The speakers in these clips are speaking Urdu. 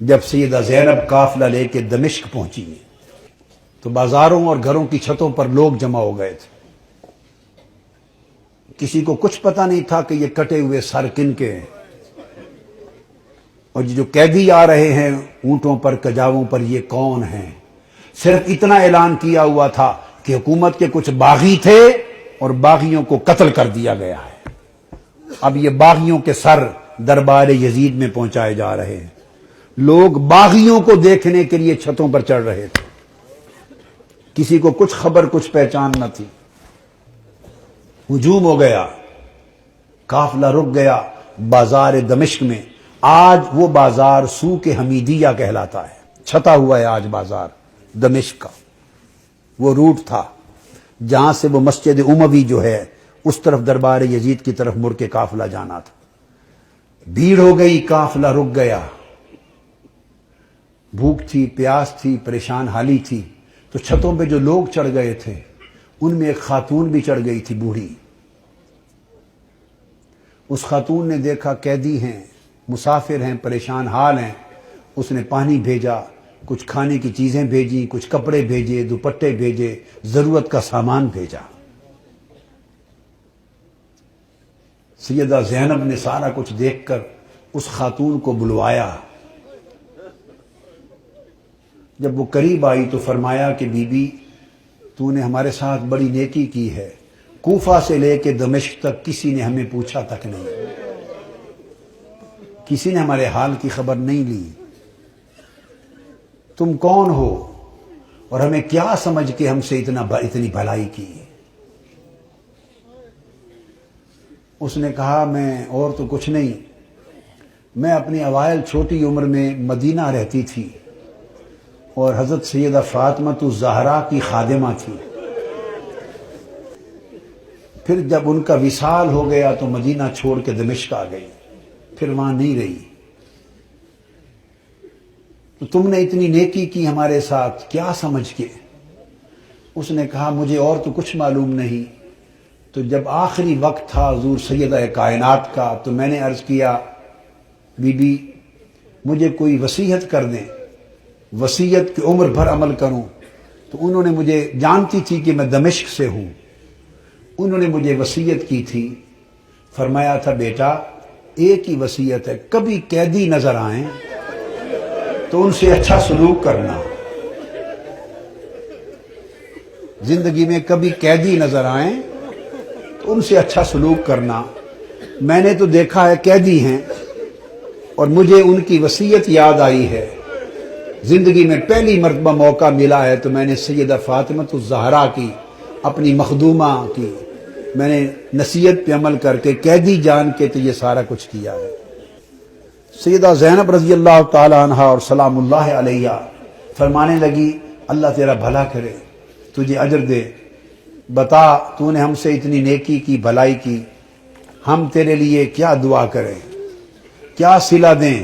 جب سیدہ زینب قافلہ لے کے دمشق پہنچی تو بازاروں اور گھروں کی چھتوں پر لوگ جمع ہو گئے تھے۔ کسی کو کچھ پتہ نہیں تھا کہ یہ کٹے ہوئے سر کن کے ہیں، اور جو قیدی آ رہے ہیں اونٹوں پر کجاووں پر یہ کون ہیں۔ صرف اتنا اعلان کیا ہوا تھا کہ حکومت کے کچھ باغی تھے اور باغیوں کو قتل کر دیا گیا ہے۔ اب یہ باغیوں کے سر دربار یزید میں پہنچائے جا رہے ہیں۔ لوگ باغیوں کو دیکھنے کے لیے چھتوں پر چڑھ رہے تھے۔ کسی کو کچھ خبر کچھ پہچان نہ تھی۔ ہجوم ہو گیا، قافلہ رک گیا بازار دمشق میں۔ آج وہ بازار سوق حمیدیہ کہلاتا ہے، چھتا ہوا ہے آج بازار دمشق کا۔ وہ روٹ تھا جہاں سے وہ مسجد اموی جو ہے اس طرف دربار یزید کی طرف مڑ کے قافلہ جانا تھا۔ بھیڑ ہو گئی، قافلہ رک گیا۔ بھوک تھی، پیاس تھی، پریشان حالی تھی، تو چھتوں پہ جو لوگ چڑھ گئے تھے ان میں ایک خاتون بھی چڑھ گئی تھی، بوڑھی۔ اس خاتون نے دیکھا قیدی ہیں، مسافر ہیں، پریشان حال ہیں۔ اس نے پانی بھیجا، کچھ کھانے کی چیزیں بھیجی، کچھ کپڑے بھیجے، دوپٹے بھیجے، ضرورت کا سامان بھیجا۔ سیدہ زینب نے سارا کچھ دیکھ کر اس خاتون کو بلوایا۔ جب وہ قریب آئی تو فرمایا کہ بی بی، تو نے ہمارے ساتھ بڑی نیکی کی ہے۔ کوفہ سے لے کے دمشق تک کسی نے ہمیں پوچھا تک نہیں، کسی نے ہمارے حال کی خبر نہیں لی۔ تم کون ہو اور ہمیں کیا سمجھ کے ہم سے اتنی بھلائی کی؟ اس نے کہا میں اور تو کچھ نہیں، میں اپنی اوائل چھوٹی عمر میں مدینہ رہتی تھی اور حضرت سیدہ فاطمہ الزہرا کی خادمہ تھی۔ پھر جب ان کا وصال ہو گیا تو مدینہ چھوڑ کے دمشق آ گئی، پھر وہاں نہیں رہی۔ تو تم نے اتنی نیکی کی ہمارے ساتھ، کیا سمجھ کے؟ اس نے کہا مجھے اور تو کچھ معلوم نہیں۔ تو جب آخری وقت تھا حضور سیدہ کائنات کا تو میں نے عرض کیا بی بی مجھے کوئی وصیت کر دیں، وصیت کی عمر بھر عمل کروں۔ تو انہوں نے مجھے، جانتی تھی کہ میں دمشق سے ہوں، انہوں نے مجھے وصیت کی تھی، فرمایا تھا بیٹا ایک ہی وصیت ہے، کبھی قیدی نظر آئیں تو ان سے اچھا سلوک کرنا۔ زندگی میں کبھی قیدی نظر آئیں تو ان سے اچھا سلوک کرنا۔ میں نے تو دیکھا ہے قیدی ہیں اور مجھے ان کی وصیت یاد آئی ہے۔ زندگی میں پہلی مرتبہ موقع ملا ہے تو میں نے سیدہ فاطمہ الزہرا کی، اپنی مخدومہ کی، میں نے نصیحت پہ عمل کر کے قیدی جان کے تو یہ سارا کچھ کیا ہے۔ سیدہ زینب رضی اللہ تعالی عنہا اور سلام اللہ علیہ فرمانے لگی اللہ تیرا بھلا کرے، تجھے اجر دے، بتا تو نے ہم سے اتنی نیکی کی، بھلائی کی، ہم تیرے لیے کیا دعا کریں، کیا صلہ دیں؟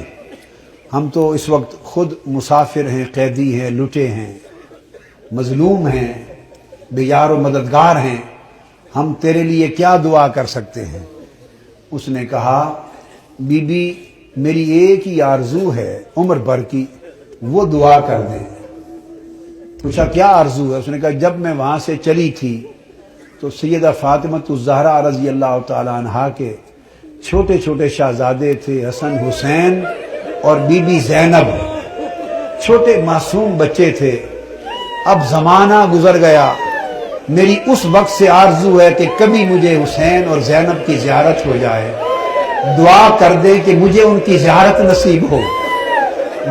ہم تو اس وقت خود مسافر ہیں، قیدی ہیں، لٹے ہیں، مظلوم ہیں، بے یار و مددگار ہیں، ہم تیرے لیے کیا دعا کر سکتے ہیں؟ اس نے کہا بی بی میری ایک ہی آرزو ہے عمر بھر کی، وہ دعا کر دیں۔ پوچھا کیا آرزو ہے؟ اس نے کہا جب میں وہاں سے چلی تھی تو سیدہ فاطمہ الزہرا رضی اللہ تعالی عنہا کے چھوٹے چھوٹے شہزادے تھے، حسن حسین اور بی بی زینب، چھوٹے معصوم بچے تھے۔ اب زمانہ گزر گیا، میری اس وقت سے آرزو ہے کہ کبھی مجھے حسین اور زینب کی زیارت ہو جائے، دعا کر دے کہ مجھے ان کی زیارت نصیب ہو۔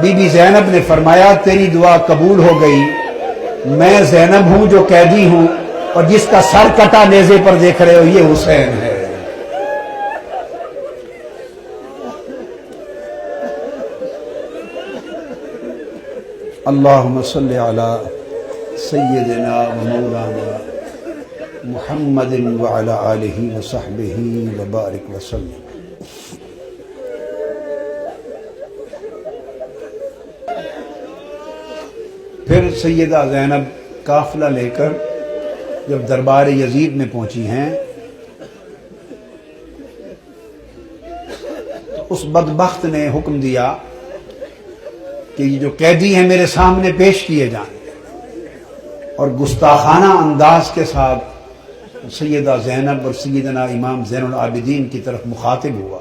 بی بی زینب نے فرمایا تیری دعا قبول ہو گئی، میں زینب ہوں جو قیدی ہوں، اور جس کا سر کٹا نیزے پر دیکھ رہے ہو یہ حسین ہے۔ اللہم صلی علی سیدنا و مولانا محمد وعلی آلہ وصحبہ وبارک وسلم۔ پھر سیدہ زینب قافلہ لے کر جب دربار یزید میں پہنچی ہیں تو اس بدبخت نے حکم دیا کہ یہ جو قیدی ہیں میرے سامنے پیش کیے جائیں، اور گستاخانہ انداز کے ساتھ سیدہ زینب اور سیدنا امام زین العابدین کی طرف مخاطب ہوا۔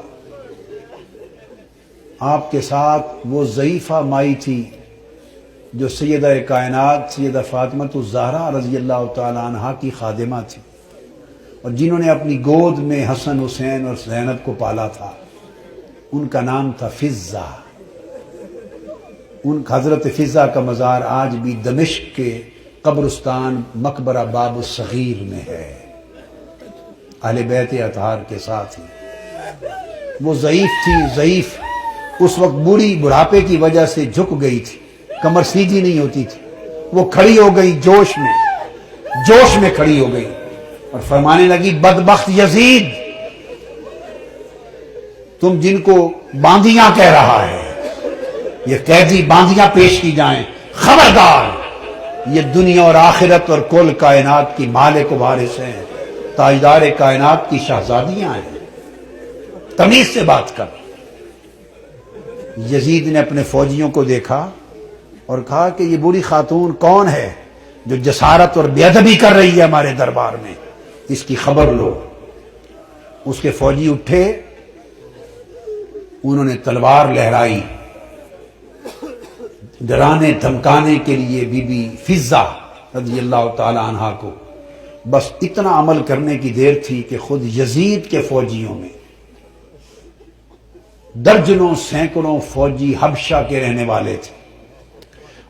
آپ کے ساتھ وہ ضعیفہ مائی تھی جو سیدہ کائنات سیدہ فاطمہ الزہرا رضی اللہ تعالی عنہا کی خادمہ تھی، اور جنہوں نے اپنی گود میں حسن حسین اور زینب کو پالا تھا۔ ان کا نام تھا فضہ۔ ان حضرت فضہ کا مزار آج بھی دمشق کے قبرستان مقبرہ باب الصغیر میں ہے، اہل بیت اطہار کے ساتھ ہی۔ وہ ضعیف تھی، ضعیف، اس وقت بوڑھی بڑھاپے کی وجہ سے جھک گئی تھی، کمر سیدھی نہیں ہوتی تھی۔ وہ کھڑی ہو گئی جوش میں کھڑی ہو گئی اور فرمانے لگی، بدبخت یزید، تم جن کو باندیاں کہہ رہا ہے، یہ قیدی باندیاں پیش کی جائیں، خبردار، یہ دنیا اور آخرت اور کل کائنات کی مالک و وارث ہیں، تاجدار کائنات کی شہزادیاں ہیں، تمیز سے بات کر۔ یزید نے اپنے فوجیوں کو دیکھا اور کہا کہ یہ بوڑھی خاتون کون ہے جو جسارت اور بے ادبی کر رہی ہے ہمارے دربار میں، اس کی خبر لو۔ اس کے فوجی اٹھے، انہوں نے تلوار لہرائی، ڈرانے دھمکانے کے لیے بی بی فضہ رضی اللہ تعالی عنہا کو۔ بس اتنا عمل کرنے کی دیر تھی کہ خود یزید کے فوجیوں میں درجنوں سینکڑوں فوجی حبشہ کے رہنے والے تھے،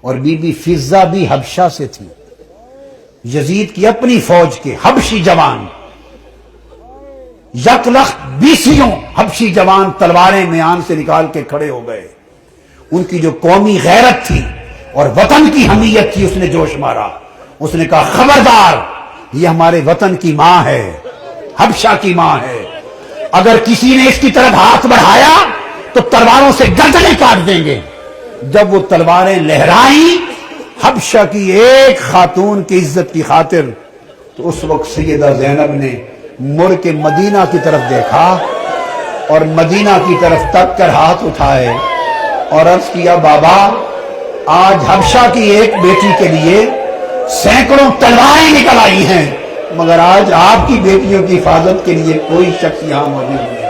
اور بی بی فضہ بھی حبشہ سے تھی۔ یزید کی اپنی فوج کے حبشی جوان، یک لخت 20 حبشی جوان تلواریں میان سے نکال کے کھڑے ہو گئے۔ ان کی جو قومی غیرت تھی اور وطن کی حمیت تھی، اس نے جوش مارا۔ اس نے کہا، خبردار، یہ ہمارے وطن کی ماں ہے، حبشہ کی ماں ہے، اگر کسی نے اس کی طرف ہاتھ بڑھایا تو تلواروں سے گردنیں کاٹ دیں گے۔ جب وہ تلواریں لہرائیں حبشہ کی ایک خاتون کی عزت کی خاطر، تو اس وقت سیدہ زینب نے مڑ کے مدینہ کی طرف دیکھا اور مدینہ کی طرف تک کر ہاتھ اٹھائے اور عرض کیا، بابا، آج حبشہ کی ایک بیٹی کے لیے سینکڑوں تلواریں نکل آئی ہیں، مگر آج آپ کی بیٹیوں کی حفاظت کے لیے کوئی شخص یہاں موجود نہیں۔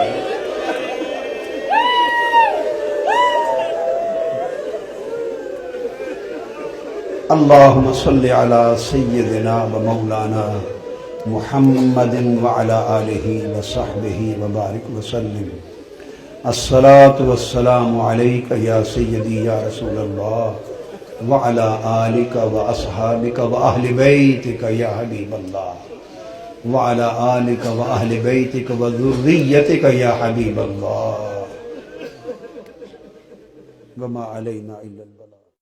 اللہم صلی علی سیدنا و مولانا محمد وعلی آلہ وصحبہ وبارک وسلم۔ الصلاة والسلام علیکہ یا سیدی یا رسول اللہ وعلی آلکہ و اصحابکہ و اہل بیتکہ یا حبیب اللہ وعلی آلکہ و اہل بیتکہ و ذریتکہ یا حبیب اللہ وما علینا الا البلاغ۔